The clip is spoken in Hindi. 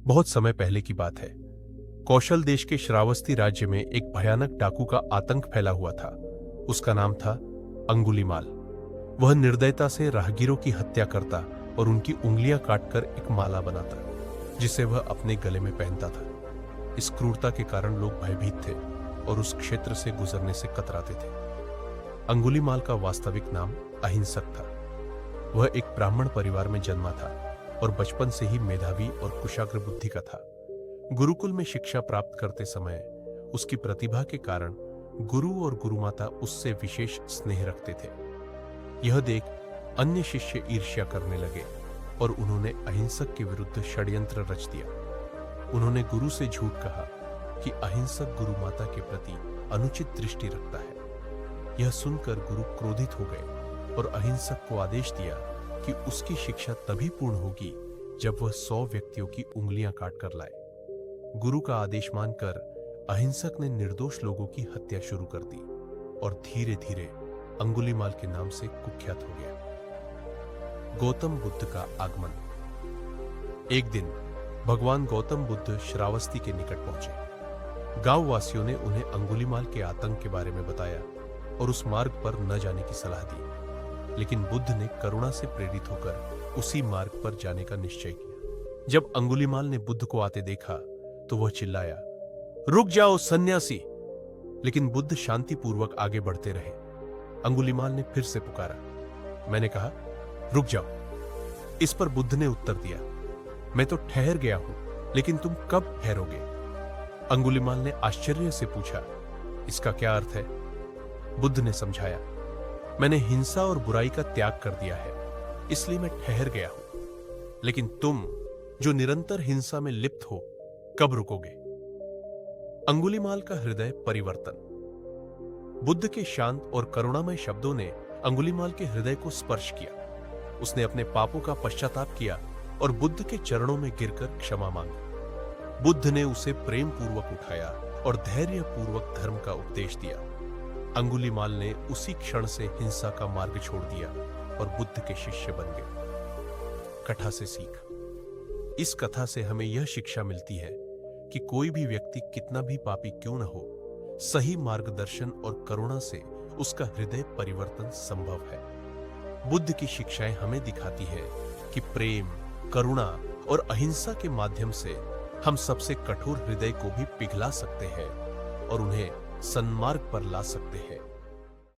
बहुत समय पहले की बात है। कौशल देश के श्रावस्ती राज्य में एक भयानक डाकू का आतंक फैला हुआ था। उसका नाम था अंगुलीमाल। वह निर्दयता से राहगीरों की हत्या करता और उनकी उंगलियां काटकर एक माला बनाता, जिसे वह अपने गले में पहनता था। इस क्रूरता के कारण लोग भयभीत थे और उस क्षेत्र से गुजरने से कतराते थे। अंगुलीमाल का वास्तविक नाम अहिंसक था। वह एक ब्राह्मण परिवार में जन्मा था और बचपन से ही मेधावी और कुशाग्र बुद्धि का था। गुरुकुल में शिक्षा प्राप्त करते समय उसकी प्रतिभा के कारण गुरु और गुरुमाता उससे विशेष स्नेह रखते थे। यह देख अन्य शिष्य ईर्ष्या करने लगे और उन्होंने अहिंसक के विरुद्ध षड्यंत्र रच दिया। उन्होंने गुरु से झूठ कहा कि अहिंसक गुरुमाता के प्रति अनुचित दृष्टि रखता है। यह सुनकर गुरु क्रोधित हो गए और अहिंसक को आदेश दिया कि उसकी शिक्षा तभी पूर्ण होगी जब वह 100 व्यक्तियों की उंगलियां काट कर लाए। गुरु का आदेश मानकर अहिंसक ने निर्दोष लोगों की हत्या शुरू कर दी और धीरे धीरे अंगुलीमाल के नाम से कुख्यात हो गया। गौतम बुद्ध का आगमन। एक दिन भगवान गौतम बुद्ध श्रावस्ती के निकट पहुंचे। गांव वासियों ने उन्हें अंगुलीमाल के आतंक के बारे में बताया और उस मार्ग पर न जाने की सलाह दी, लेकिन बुद्ध ने करुणा से प्रेरित होकर उसी मार्ग पर जाने का निश्चय किया। जब अंगुलीमाल ने बुद्ध को आते देखा तो वह चिल्लाया, रुक जाओ सन्यासी! लेकिन बुद्ध शांतिपूर्वक आगे बढ़ते रहे। अंगुलीमाल ने फिर से पुकारा। मैंने कहा, रुक जाओ। इस पर बुद्ध ने उत्तर दिया, मैं तो ठहर गया हूं, लेकिन तुम कब ठहरोगे? अंगुलीमाल ने आश्चर्य से पूछा, इसका क्या अर्थ है? बुद्ध ने समझाया, मैंने हिंसा और बुराई का त्याग कर दिया है, इसलिए मैं ठहर गया हूं। लेकिन तुम जो निरंतर हिंसा में लिप्त हो, कब रुकोगे? अंगुलीमाल का हृदय परिवर्तन। बुद्ध के शांत और करुणामय शब्दों ने अंगुलीमाल के हृदय को स्पर्श किया। उसने अपने पापों का पश्चाताप किया और बुद्ध के चरणों में गिरकर क्षमा मांगी। बुद्ध ने उसे प्रेम पूर्वक उठाया और धैर्य पूर्वक धर्म का उपदेश दिया। अंगुलीमाल ने उसी क्षण से हिंसा का मार्ग छोड़ दिया और बुद्ध के शिष्य बन गए। कथा से सीख। इस कथा से हमें यह शिक्षा मिलती है कि कोई भी व्यक्ति कितना भी पापी क्यों न हो, सही मार्गदर्शन और करुणा से उसका हृदय परिवर्तन संभव है। बुद्ध की शिक्षाएं हमें दिखाती है कि प्रेम, करुणा और अहिंसा के माध्यम से हम सबसे कठोर हृदय को भी पिघला सकते हैं और उन्हें सन्मार्ग पर ला सकते हैं।